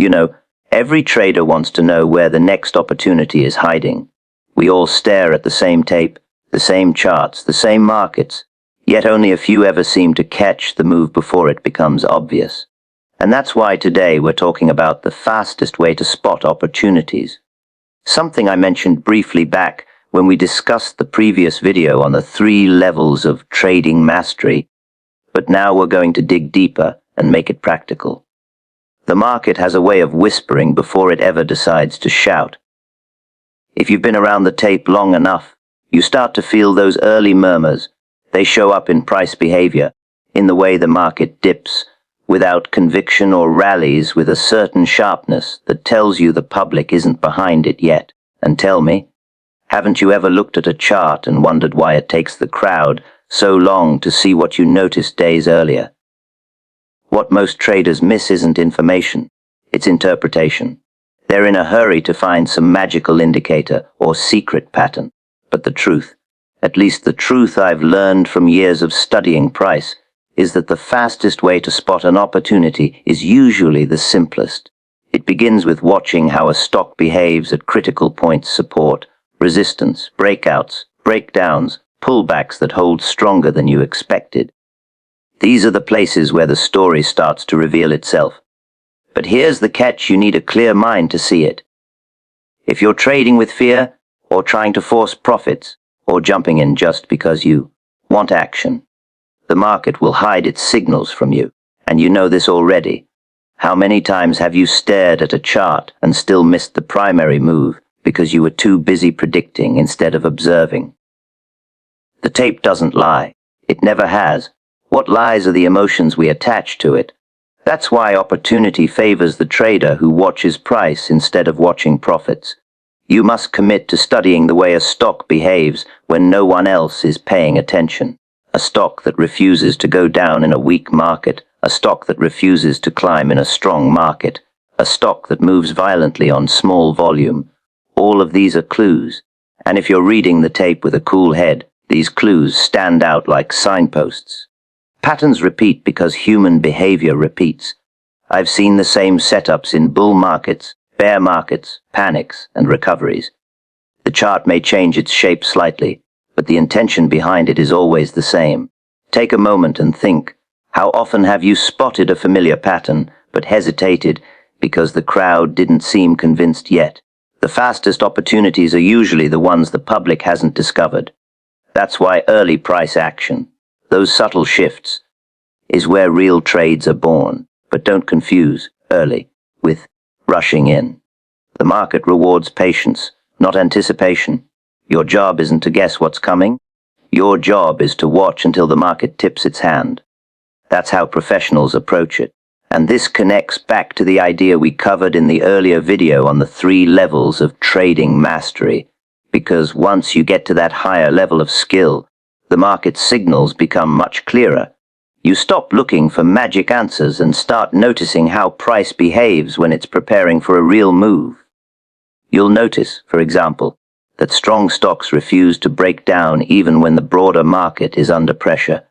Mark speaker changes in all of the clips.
Speaker 1: You know, every trader wants to know where the next opportunity is hiding. We all stare at the same tape, the same charts, the same markets, yet only a few ever seem to catch the move before it becomes obvious. And that's why today we're talking about the fastest way to spot opportunities. Something I mentioned briefly back when we discussed the previous video on the 3 levels of trading mastery, but now we're going to dig deeper and make it practical. The market has a way of whispering before it ever decides to shout. If you've been around the tape long enough, you start to feel those early murmurs. They show up in price behavior, in the way the market dips, without conviction, or rallies with a certain sharpness that tells you the public isn't behind it yet. And tell me, haven't you ever looked at a chart and wondered why it takes the crowd so long to see what you noticed days earlier? What most traders miss isn't information, it's interpretation. They're in a hurry to find some magical indicator or secret pattern. But the truth, at least the truth I've learned from years of studying price, is that the fastest way to spot an opportunity is usually the simplest. It begins with watching how a stock behaves at critical points: support, resistance, breakouts, breakdowns, pullbacks that hold stronger than you expected. These are the places where the story starts to reveal itself. But here's the catch: you need a clear mind to see it. If you're trading with fear, or trying to force profits, or jumping in just because you want action, the market will hide its signals from you, and you know this already. How many times have you stared at a chart and still missed the primary move because you were too busy predicting instead of observing? The tape doesn't lie. It never has. What lies are the emotions we attach to it. That's why opportunity favors the trader who watches price instead of watching profits. You must commit to studying the way a stock behaves when no one else is paying attention. A stock that refuses to go down in a weak market, a stock that refuses to climb in a strong market, a stock that moves violently on small volume. All of these are clues, and if you're reading the tape with a cool head, these clues stand out like signposts. Patterns repeat because human behavior repeats. I've seen the same setups in bull markets, bear markets, panics, and recoveries. The chart may change its shape slightly, but the intention behind it is always the same. Take a moment and think, how often have you spotted a familiar pattern, but hesitated because the crowd didn't seem convinced yet? The fastest opportunities are usually the ones the public hasn't discovered. That's why early price action, those subtle shifts, is where real trades are born. But don't confuse early with rushing in. The market rewards patience, not anticipation. Your job isn't to guess what's coming. Your job is to watch until the market tips its hand. That's how professionals approach it. And this connects back to the idea we covered in the earlier video on the 3 levels of trading mastery. Because once you get to that higher level of skill, the market's signals become much clearer. You stop looking for magic answers and start noticing how price behaves when it's preparing for a real move. You'll notice, for example, that strong stocks refuse to break down even when the broader market is under pressure.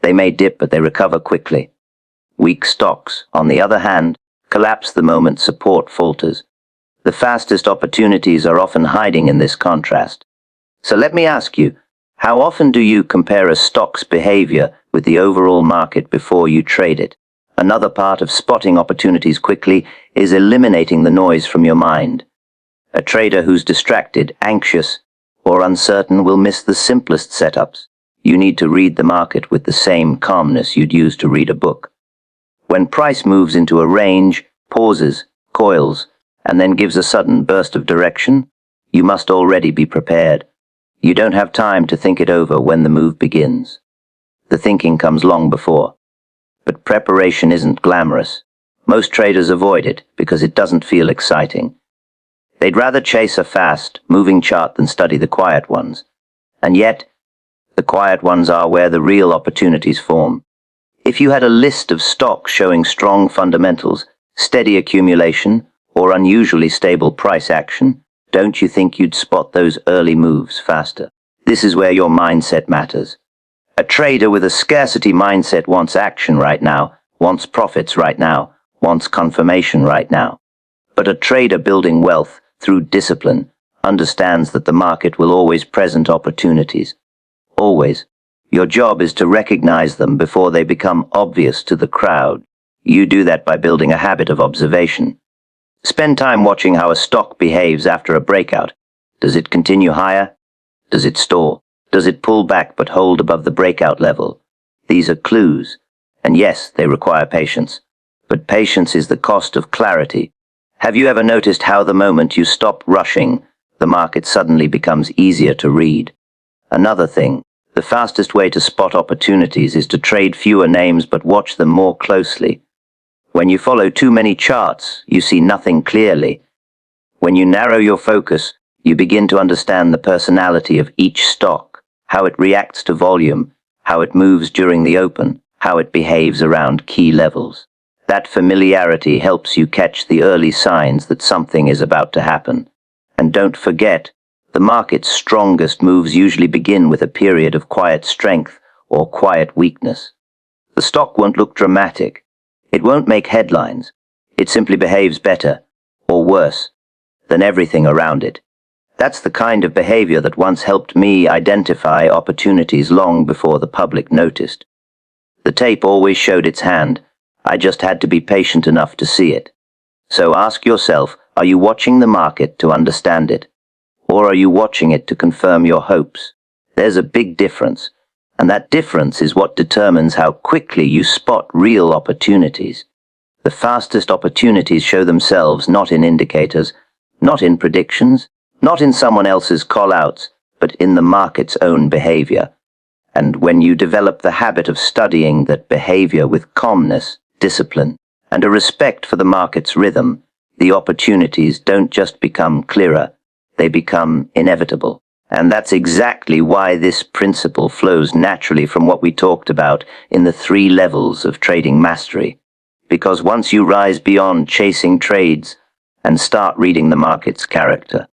Speaker 1: They may dip, but they recover quickly. Weak stocks, on the other hand, collapse the moment support falters. The fastest opportunities are often hiding in this contrast. So let me ask you, how often do you compare a stock's behavior with the overall market before you trade it? Another part of spotting opportunities quickly is eliminating the noise from your mind. A trader who's distracted, anxious, or uncertain will miss the simplest setups. You need to read the market with the same calmness you'd use to read a book. When price moves into a range, pauses, coils, and then gives a sudden burst of direction, you must already be prepared. You don't have time to think it over when the move begins. The thinking comes long before. But preparation isn't glamorous. Most traders avoid it because it doesn't feel exciting. They'd rather chase a fast, moving chart than study the quiet ones. And yet, the quiet ones are where the real opportunities form. If you had a list of stocks showing strong fundamentals, steady accumulation, or unusually stable price action, don't you think you'd spot those early moves faster? This is where your mindset matters. A trader with a scarcity mindset wants action right now, wants profits right now, wants confirmation right now. But a trader building wealth through discipline understands that the market will always present opportunities. Always. Your job is to recognize them before they become obvious to the crowd. You do that by building a habit of observation. Spend time watching how a stock behaves after a breakout. Does it continue higher? Does it stall? Does it pull back but hold above the breakout level? These are clues. And yes, they require patience. But patience is the cost of clarity. Have you ever noticed how the moment you stop rushing, the market suddenly becomes easier to read? Another thing, the fastest way to spot opportunities is to trade fewer names but watch them more closely. When you follow too many charts, you see nothing clearly. When you narrow your focus, you begin to understand the personality of each stock, how it reacts to volume, how it moves during the open, how it behaves around key levels. That familiarity helps you catch the early signs that something is about to happen. And don't forget, the market's strongest moves usually begin with a period of quiet strength or quiet weakness. The stock won't look dramatic. It won't make headlines. It simply behaves better, or worse, than everything around it. That's the kind of behavior that once helped me identify opportunities long before the public noticed. The tape always showed its hand. I just had to be patient enough to see it. So ask yourself, are you watching the market to understand it? Or are you watching it to confirm your hopes? There's a big difference, and that difference is what determines how quickly you spot real opportunities. The fastest opportunities show themselves not in indicators, not in predictions, not in someone else's call-outs, but in the market's own behavior. And when you develop the habit of studying that behavior with calmness, discipline, and a respect for the market's rhythm, the opportunities don't just become clearer, they become inevitable. And that's exactly why this principle flows naturally from what we talked about in the 3 levels of trading mastery. Because once you rise beyond chasing trades and start reading the market's character,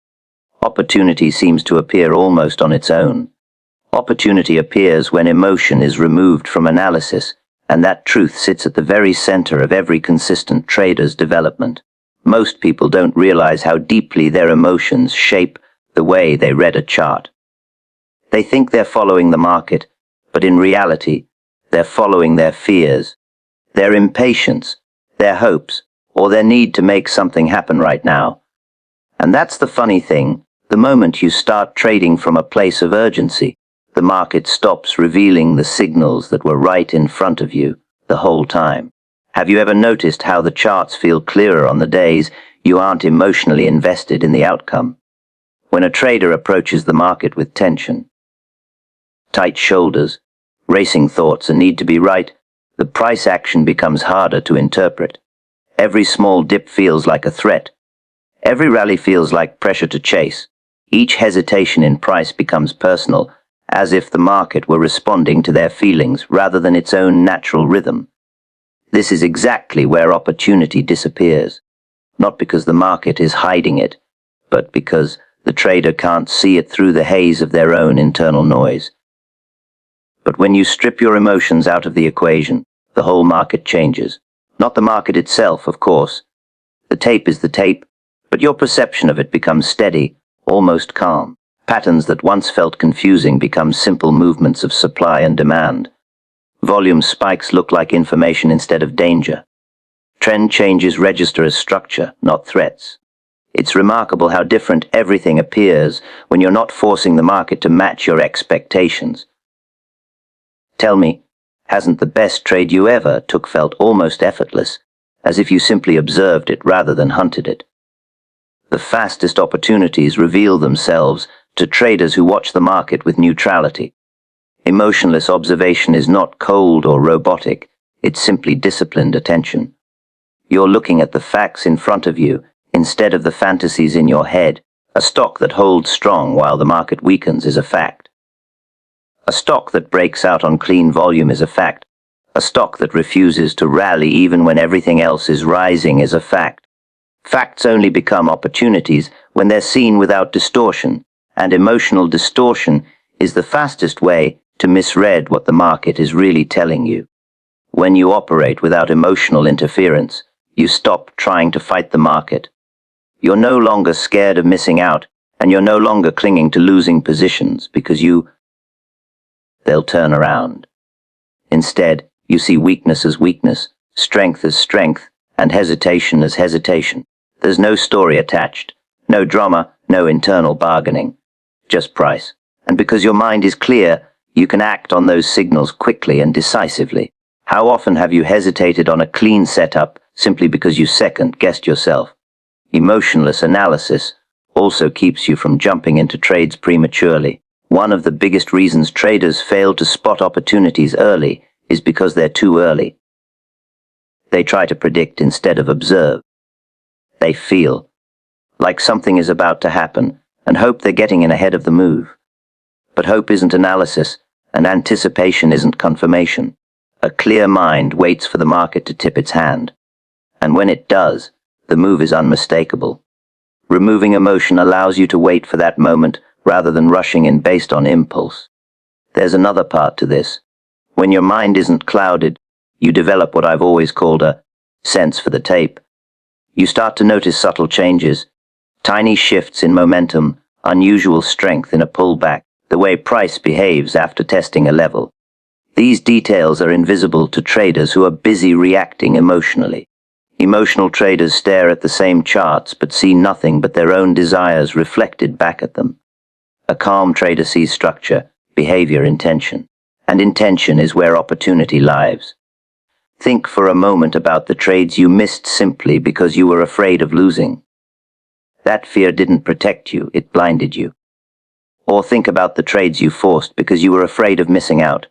Speaker 1: opportunity seems to appear almost on its own. Opportunity appears when emotion is removed from analysis, and that truth sits at the very center of every consistent trader's development. Most people don't realize how deeply their emotions shape the way they read a chart. They think they're following the market, but in reality, they're following their fears, their impatience, their hopes, or their need to make something happen right now. And that's the funny thing, the moment you start trading from a place of urgency, the market stops revealing the signals that were right in front of you the whole time. Have you ever noticed how the charts feel clearer on the days you aren't emotionally invested in the outcome? When a trader approaches the market with tension, tight shoulders, racing thoughts, and need to be right, the price action becomes harder to interpret. Every small dip feels like a threat. Every rally feels like pressure to chase. Each hesitation in price becomes personal, as if the market were responding to their feelings rather than its own natural rhythm. This is exactly where opportunity disappears, not because the market is hiding it, but because the trader can't see it through the haze of their own internal noise. But when you strip your emotions out of the equation, the whole market changes. Not the market itself, of course. The tape is the tape, but your perception of it becomes steady, almost calm. Patterns that once felt confusing become simple movements of supply and demand. Volume spikes look like information instead of danger. Trend changes register as structure, not threats. It's remarkable how different everything appears when you're not forcing the market to match your expectations. Tell me, hasn't the best trade you ever took felt almost effortless, as if you simply observed it rather than hunted it? The fastest opportunities reveal themselves to traders who watch the market with neutrality. Emotionless observation is not cold or robotic, it's simply disciplined attention. You're looking at the facts in front of you instead of the fantasies in your head. A stock that holds strong while the market weakens is a fact. A stock that breaks out on clean volume is a fact. A stock that refuses to rally even when everything else is rising is a fact. Facts only become opportunities when they're seen without distortion, and emotional distortion is the fastest way to misread what the market is really telling you. When you operate without emotional interference, You stop trying to fight the market. You're no longer scared of missing out, and you're no longer clinging to losing positions because they'll turn around. Instead, you see weakness as weakness, strength as strength, and hesitation as hesitation. There's no story attached, no drama, no internal bargaining, just price. And because your mind is clear, you can act on those signals quickly and decisively. How often have you hesitated on a clean setup simply because you second-guessed yourself? Emotionless analysis also keeps you from jumping into trades prematurely. One of the biggest reasons traders fail to spot opportunities early is because they're too early. They try to predict instead of observe. They feel like something is about to happen and hope they're getting in ahead of the move. But hope isn't analysis, and anticipation isn't confirmation. A clear mind waits for the market to tip its hand. And when it does, the move is unmistakable. Removing emotion allows you to wait for that moment rather than rushing in based on impulse. There's another part to this. When your mind isn't clouded, you develop what I've always called a sense for the tape. You start to notice subtle changes, tiny shifts in momentum, unusual strength in a pullback, the way price behaves after testing a level. These details are invisible to traders who are busy reacting emotionally. Emotional traders stare at the same charts but see nothing but their own desires reflected back at them. A calm trader sees structure, behavior, intention. And intention is where opportunity lies. Think for a moment about the trades you missed simply because you were afraid of losing. That fear didn't protect you, it blinded you. Or think about the trades you forced because you were afraid of missing out.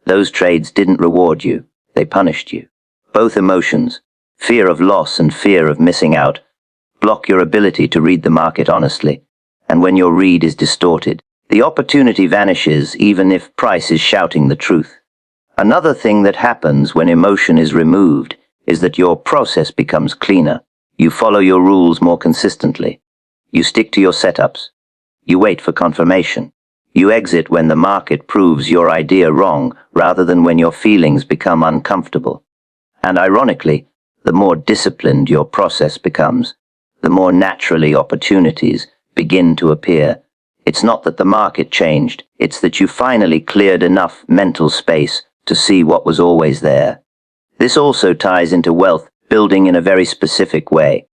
Speaker 1: Those trades didn't reward you, they punished you. Both emotions, fear of loss and fear of missing out, block your ability to read the market honestly. And when your read is distorted, the opportunity vanishes even if price is shouting the truth. Another thing that happens when emotion is removed is that your process becomes cleaner. You follow your rules more consistently. You stick to your setups. You wait for confirmation. You exit when the market proves your idea wrong rather than when your feelings become uncomfortable. And ironically, the more disciplined your process becomes, the more naturally opportunities begin to appear. It's not that the market changed, it's that you finally cleared enough mental space to see what was always there. This also ties into wealth building in a very specific way.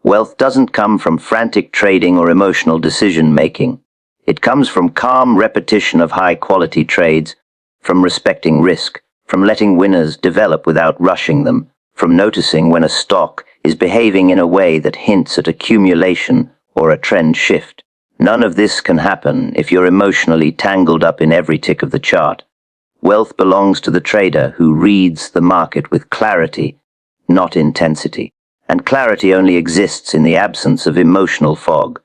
Speaker 1: Wealth doesn't come from frantic trading or emotional decision-making. It comes from calm repetition of high-quality trades, from respecting risk, from letting winners develop without rushing them, from noticing when a stock is behaving in a way that hints at accumulation or a trend shift. None of this can happen if you're emotionally tangled up in every tick of the chart. Wealth belongs to the trader who reads the market with clarity, not intensity. And clarity only exists in the absence of emotional fog.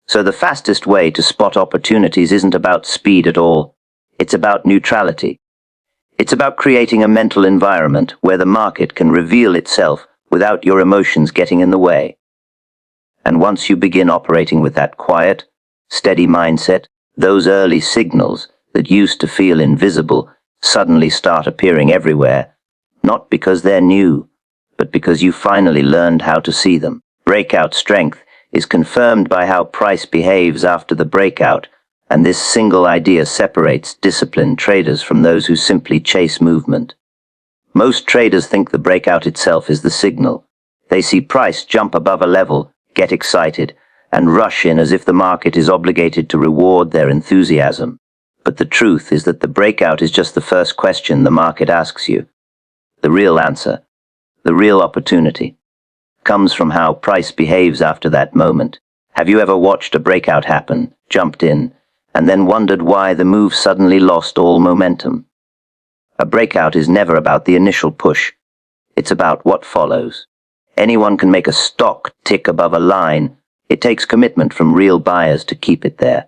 Speaker 1: So the fastest way to spot opportunities isn't about speed at all. It's about neutrality. It's about creating a mental environment where the market can reveal itself without your emotions getting in the way. And once you begin operating with that quiet, steady mindset, those early signals that used to feel invisible suddenly start appearing everywhere, not because they're new, but because you finally learned how to see them. Breakout strength is confirmed by how price behaves after the breakout, and this single idea separates disciplined traders from those who simply chase movement. Most traders think the breakout itself is the signal. They see price jump above a level, get excited, and rush in as if the market is obligated to reward their enthusiasm. But the truth is that the breakout is just the first question the market asks you. The real answer, the real opportunity, comes from how price behaves after that moment. Have you ever watched a breakout happen, jumped in, and then wondered why the move suddenly lost all momentum? A breakout is never about the initial push. It's about what follows. Anyone can make a stock tick above a line. It takes commitment from real buyers to keep it there.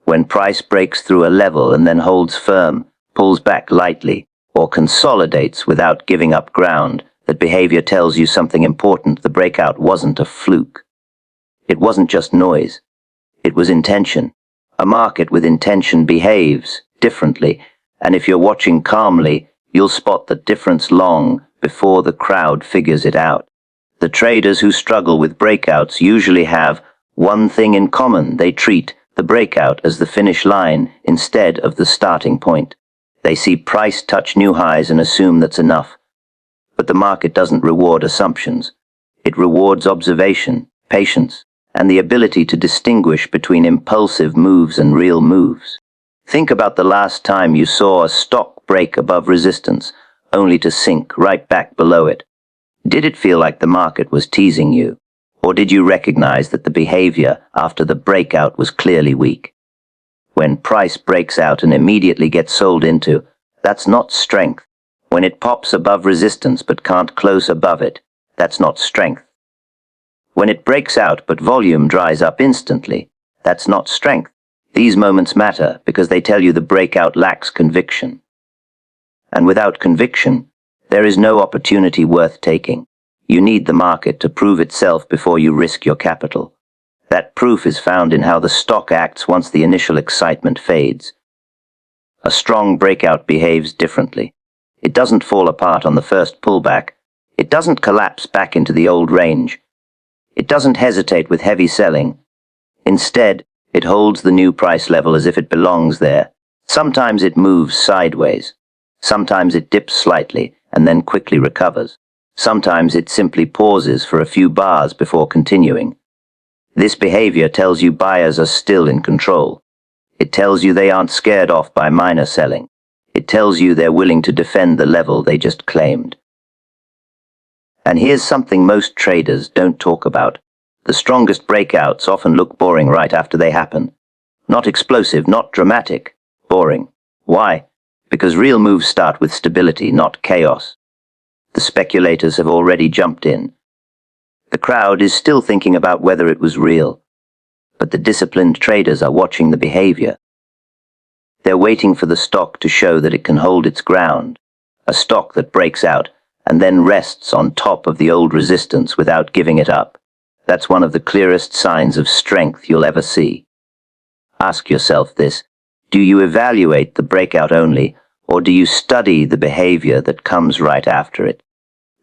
Speaker 1: When price breaks through a level and then holds firm, pulls back lightly, or consolidates without giving up ground, that behavior tells you something important. The breakout wasn't a fluke. It wasn't just noise. It was intention. A market with intention behaves differently, and if you're watching calmly, You'll spot the difference long before the crowd figures it out. The traders who struggle with breakouts usually have one thing in common: they treat the breakout as the finish line instead of the starting point. They see price touch new highs and assume that's enough. But the market doesn't reward assumptions. It rewards observation, patience, and the ability to distinguish between impulsive moves and real moves. Think about the last time you saw a stock break above resistance, only to sink right back below it. Did it feel like the market was teasing you? Or did you recognize that the behavior after the breakout was clearly weak? When price breaks out and immediately gets sold into, that's not strength. When it pops above resistance but can't close above it, that's not strength. When it breaks out but volume dries up instantly, that's not strength. These moments matter because they tell you the breakout lacks conviction. And without conviction, there is no opportunity worth taking. You need the market to prove itself before you risk your capital. That proof is found in how the stock acts once the initial excitement fades. A strong breakout behaves differently. It doesn't fall apart on the first pullback. It doesn't collapse back into the old range. It doesn't hesitate with heavy selling. Instead, it holds the new price level as if it belongs there. Sometimes it moves sideways. Sometimes it dips slightly and then quickly recovers. Sometimes it simply pauses for a few bars before continuing. This behavior tells you buyers are still in control. It tells you they aren't scared off by minor selling. It tells you they're willing to defend the level they just claimed. And here's something most traders don't talk about. The strongest breakouts often look boring right after they happen. Not explosive, not dramatic, boring. Why? Because real moves start with stability, not chaos. The speculators have already jumped in. The crowd is still thinking about whether it was real. But the disciplined traders are watching the behavior. They're waiting for the stock to show that it can hold its ground. A stock that breaks out and then rests on top of the old resistance without giving it up. That's one of the clearest signs of strength you'll ever see. Ask yourself this: do you evaluate the breakout only, or do you study the behavior that comes right after it?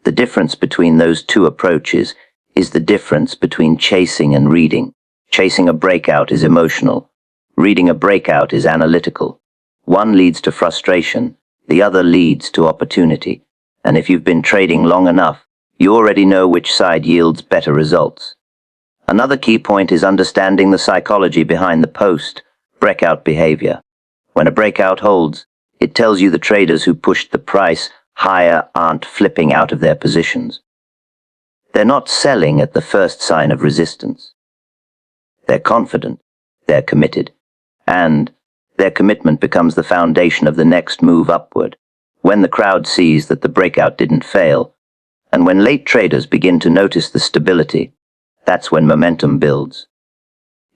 Speaker 1: The difference between those two approaches is the difference between chasing and reading. Chasing a breakout is emotional. Reading a breakout is analytical. One leads to frustration, the other leads to opportunity. And if you've been trading long enough, you already know which side yields better results. Another key point is understanding the psychology behind the post-breakout behavior. When a breakout holds, it tells you the traders who pushed the price higher aren't flipping out of their positions. They're not selling at the first sign of resistance. They're confident, they're committed, and their commitment becomes the foundation of the next move upward. When the crowd sees that the breakout didn't fail, and when late traders begin to notice the stability, that's when momentum builds.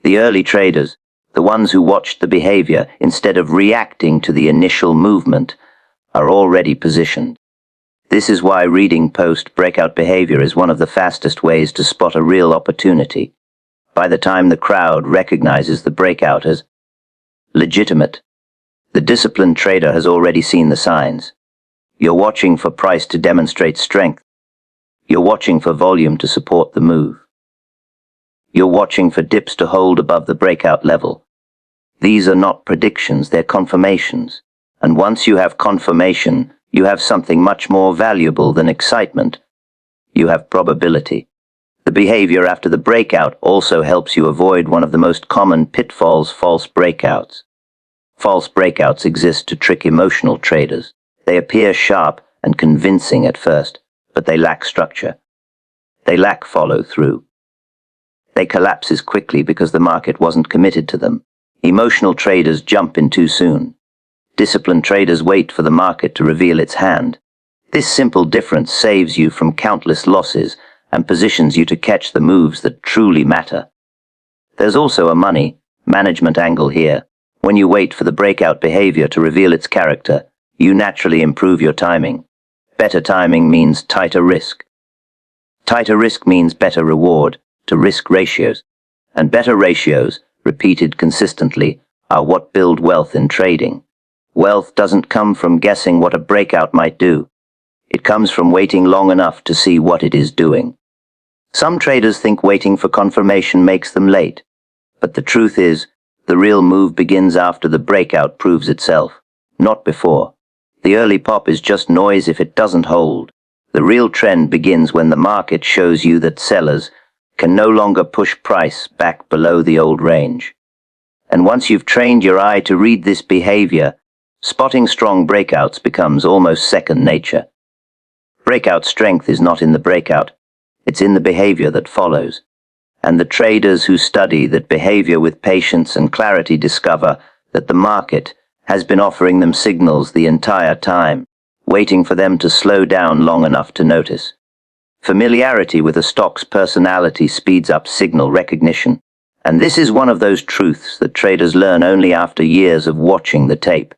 Speaker 1: The early traders, the ones who watched the behavior instead of reacting to the initial movement, are already positioned. This is why reading post-breakout behavior is one of the fastest ways to spot a real opportunity. By the time the crowd recognizes the breakout as legitimate, the disciplined trader has already seen the signs. You're watching for price to demonstrate strength. You're watching for volume to support the move. You're watching for dips to hold above the breakout level. These are not predictions, they're confirmations. And once you have confirmation, you have something much more valuable than excitement. You have probability. The behavior after the breakout also helps you avoid one of the most common pitfalls: false breakouts. False breakouts exist to trick emotional traders. They appear sharp and convincing at first, but they lack structure. They lack follow-through. They collapse as quickly because the market wasn't committed to them. Emotional traders jump in too soon. Disciplined traders wait for the market to reveal its hand. This simple difference saves you from countless losses and positions you to catch the moves that truly matter. There's also a money management angle here. When you wait for the breakout behavior to reveal its character, you naturally improve your timing. Better timing means tighter risk. Tighter risk means better reward to risk ratios. And better ratios, repeated consistently, are what build wealth in trading. Wealth doesn't come from guessing what a breakout might do. It comes from waiting long enough to see what it is doing. Some traders think waiting for confirmation makes them late, but the truth is, the real move begins after the breakout proves itself, not before. The early pop is just noise if it doesn't hold. The real trend begins when the market shows you that sellers can no longer push price back below the old range. And once you've trained your eye to read this behavior, spotting strong breakouts becomes almost second nature. Breakout strength is not in the breakout, it's in the behavior that follows. And the traders who study that behavior with patience and clarity discover that the market has been offering them signals the entire time, waiting for them to slow down long enough to notice. Familiarity with a stock's personality speeds up signal recognition, and this is one of those truths that traders learn only after years of watching the tape.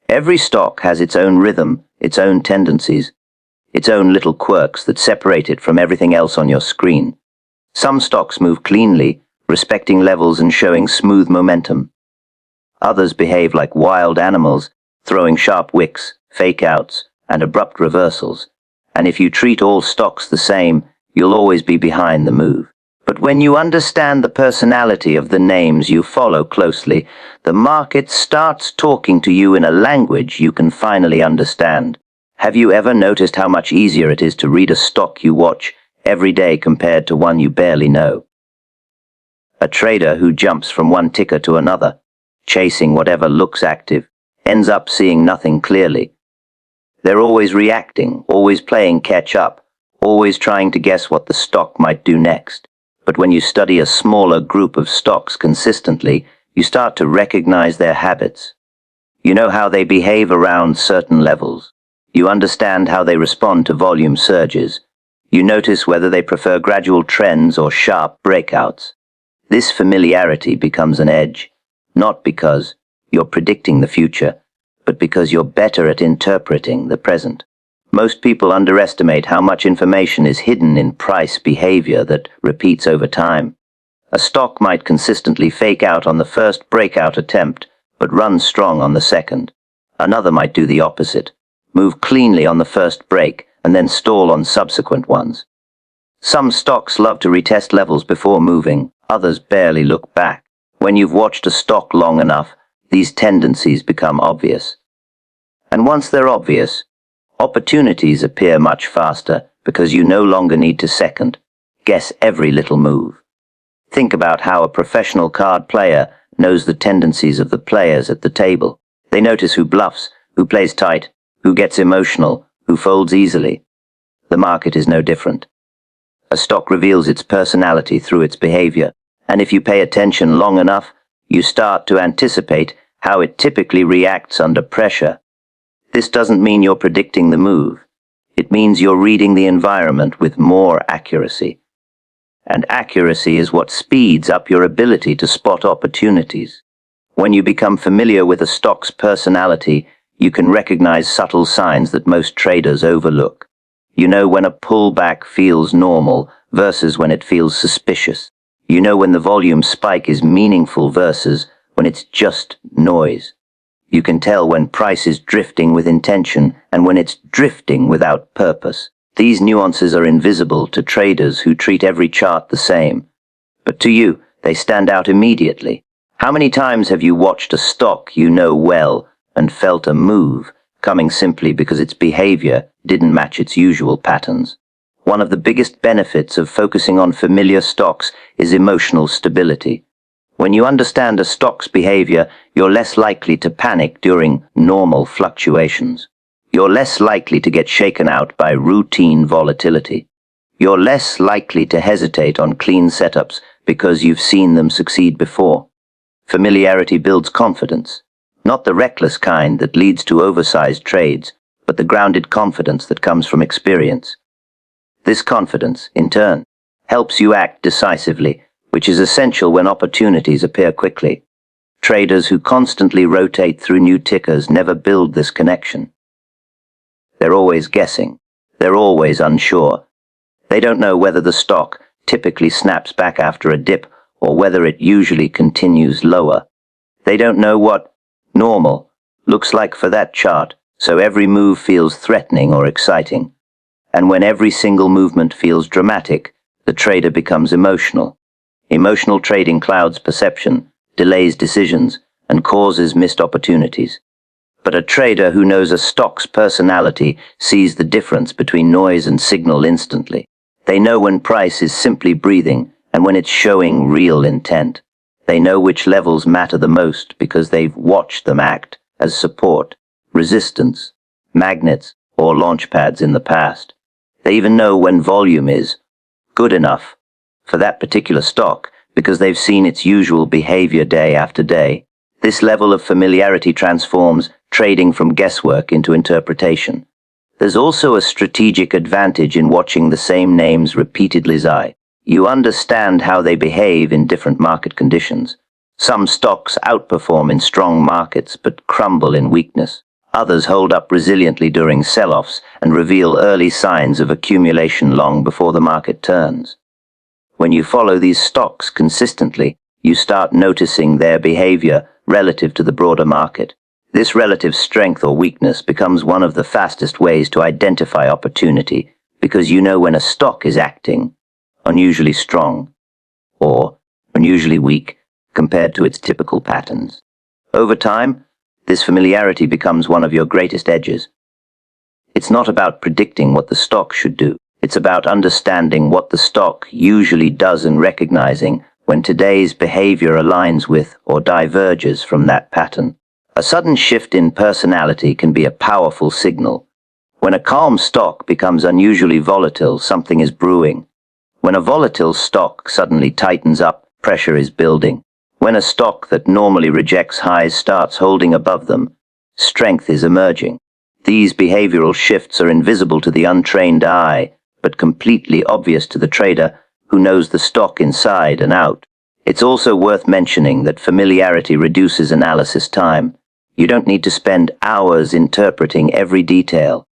Speaker 1: Every stock has its own rhythm, its own tendencies, its own little quirks that separate it from everything else on your screen. Some stocks move cleanly, respecting levels and showing smooth momentum. Others behave like wild animals, throwing sharp wicks, fake outs, and abrupt reversals. And if you treat all stocks the same, you'll always be behind the move. But when you understand the personality of the names you follow closely, the market starts talking to you in a language you can finally understand. Have you ever noticed how much easier it is to read a stock you watch every day compared to one you barely know? A trader who jumps from one ticker to another, chasing whatever looks active, ends up seeing nothing clearly. They're always reacting, always playing catch up, always trying to guess what the stock might do next. But when you study a smaller group of stocks consistently, you start to recognize their habits. You know how they behave around certain levels. You understand how they respond to volume surges. You notice whether they prefer gradual trends or sharp breakouts. This familiarity becomes an edge, not because you're predicting the future, but because you're better at interpreting the present. Most people underestimate how much information is hidden in price behavior that repeats over time. A stock might consistently fake out on the first breakout attempt, but run strong on the second. Another might do the opposite, move cleanly on the first break, and then stall on subsequent ones. Some stocks love to retest levels before moving, others barely look back. When you've watched a stock long enough, these tendencies become obvious. And once they're obvious, opportunities appear much faster because you no longer need to second guess every little move. Think about how a professional card player knows the tendencies of the players at the table. They notice who bluffs, who plays tight, who gets emotional, who folds easily. The market is no different. A stock reveals its personality through its behavior, and if you pay attention long enough, you start to anticipate how it typically reacts under pressure. This doesn't mean you're predicting the move. It means you're reading the environment with more accuracy. And accuracy is what speeds up your ability to spot opportunities. When you become familiar with a stock's personality, you can recognize subtle signs that most traders overlook. You know when a pullback feels normal versus when it feels suspicious. You know when the volume spike is meaningful versus when it's just noise. You can tell when price is drifting with intention and when it's drifting without purpose. These nuances are invisible to traders who treat every chart the same. But to you, they stand out immediately. How many times have you watched a stock you know well and felt a move coming simply because its behavior didn't match its usual patterns? One of the biggest benefits of focusing on familiar stocks is emotional stability. When you understand a stock's behavior, you're less likely to panic during normal fluctuations. You're less likely to get shaken out by routine volatility. You're less likely to hesitate on clean setups because you've seen them succeed before. Familiarity builds confidence, not the reckless kind that leads to oversized trades, but the grounded confidence that comes from experience. This confidence, in turn, helps you act decisively, which is essential when opportunities appear quickly. Traders who constantly rotate through new tickers never build this connection. They're always guessing. They're always unsure. They don't know whether the stock typically snaps back after a dip or whether it usually continues lower. They don't know what normal looks like for that chart, so every move feels threatening or exciting. And when every single movement feels dramatic, the trader becomes emotional. Emotional trading clouds perception, delays decisions, and causes missed opportunities. But a trader who knows a stock's personality sees the difference between noise and signal instantly. They know when price is simply breathing and when it's showing real intent. They know which levels matter the most because they've watched them act as support, resistance, magnets, or launch pads in the past. They even know when volume is good enough for that particular stock because they've seen its usual behavior day after day. This level of familiarity transforms trading from guesswork into interpretation. There's also a strategic advantage in watching the same names repeatedly. You understand how they behave in different market conditions. Some stocks outperform in strong markets but crumble in weakness. Others hold up resiliently during sell-offs and reveal early signs of accumulation long before the market turns. When you follow these stocks consistently, you start noticing their behavior relative to the broader market. This relative strength or weakness becomes one of the fastest ways to identify opportunity because you know when a stock is acting unusually strong or unusually weak compared to its typical patterns. Over time, this familiarity becomes one of your greatest edges. It's not about predicting what the stock should do. It's about understanding what the stock usually does and recognizing when today's behavior aligns with or diverges from that pattern. A sudden shift in personality can be a powerful signal. When a calm stock becomes unusually volatile, something is brewing. When a volatile stock suddenly tightens up, pressure is building. When a stock that normally rejects highs starts holding above them, strength is emerging. These behavioral shifts are invisible to the untrained eye, but completely obvious to the trader who knows the stock inside and out. It's also worth mentioning that familiarity reduces analysis time. You don't need to spend hours interpreting every detail.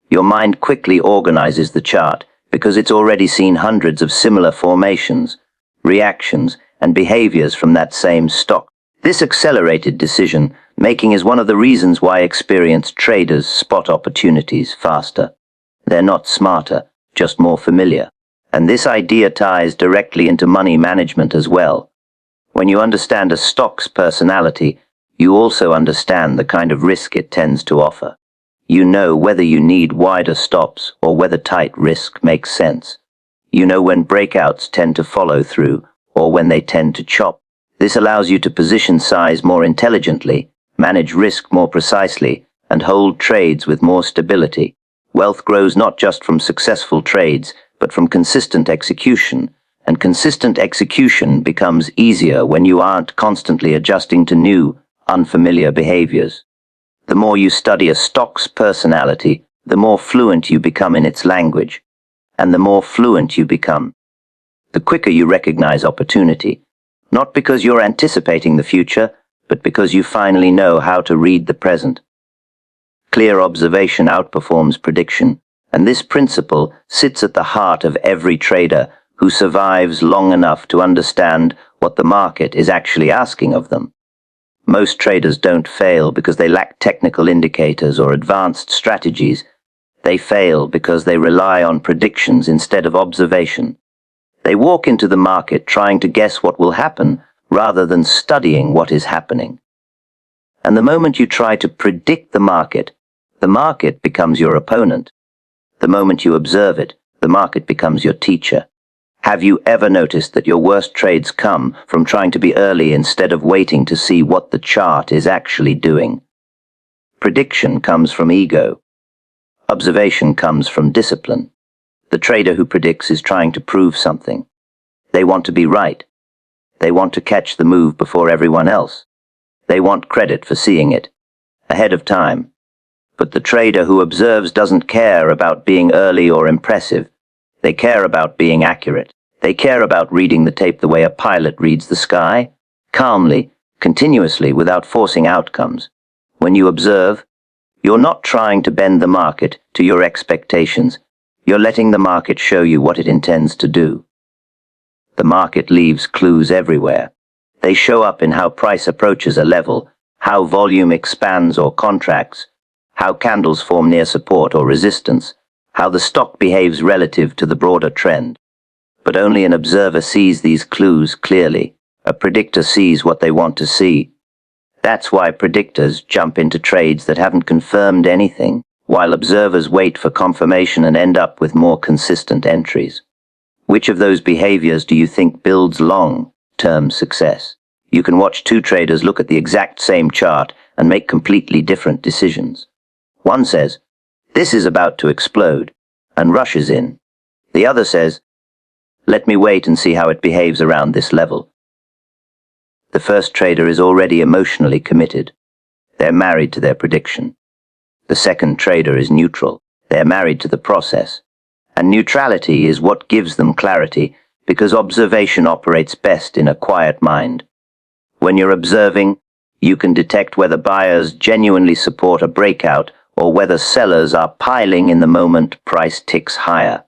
Speaker 1: Your mind quickly organizes the chart because it's already seen hundreds of similar formations, reactions, and behaviors from that same stock. This accelerated decision making is one of the reasons why experienced traders spot opportunities faster. They're not smarter, just more familiar. And this idea ties directly into money management as well. When you understand a stock's personality, you also understand the kind of risk it tends to offer. You know whether you need wider stops or whether tight risk makes sense. You know when breakouts tend to follow through or when they tend to chop. This allows you to position size more intelligently, manage risk more precisely, and hold trades with more stability. Wealth grows not just from successful trades, but from consistent execution, and consistent execution becomes easier when you aren't constantly adjusting to new, unfamiliar behaviors. The more you study a stock's personality, the more fluent you become in its language, and the more fluent you become, the quicker you recognize opportunity, not because you're anticipating the future, but because you finally know how to read the present. Clear observation outperforms prediction, and this principle sits at the heart of every trader who survives long enough to understand what the market is actually asking of them. Most traders don't fail because they lack technical indicators or advanced strategies. They fail because they rely on predictions instead of observation. They walk into the market trying to guess what will happen rather than studying what is happening. And the moment you try to predict the market becomes your opponent. The moment you observe it, the market becomes your teacher. Have you ever noticed that your worst trades come from trying to be early instead of waiting to see what the chart is actually doing? Prediction comes from ego. Observation comes from discipline. The trader who predicts is trying to prove something. They want to be right. They want to catch the move before everyone else. They want credit for seeing it, ahead of time. But the trader who observes doesn't care about being early or impressive. They care about being accurate. They care about reading the tape the way a pilot reads the sky, calmly, continuously, without forcing outcomes. When you observe, you're not trying to bend the market to your expectations. You're letting the market show you what it intends to do. The market leaves clues everywhere. They show up in how price approaches a level, how volume expands or contracts, how candles form near support or resistance, how the stock behaves relative to the broader trend. But only an observer sees these clues clearly. A predictor sees what they want to see. That's why predictors jump into trades that haven't confirmed anything, while observers wait for confirmation and end up with more consistent entries. Which of those behaviors do you think builds long-term success? You can watch two traders look at the exact same chart and make completely different decisions. One says, "This is about to explode," and rushes in. The other says, "Let me wait and see how it behaves around this level." The first trader is already emotionally committed. They're married to their prediction. The second trader is neutral. They're married to the process. And neutrality is what gives them clarity, because observation operates best in a quiet mind. When you're observing, you can detect whether buyers genuinely support a breakout or whether sellers are piling in the moment price ticks higher.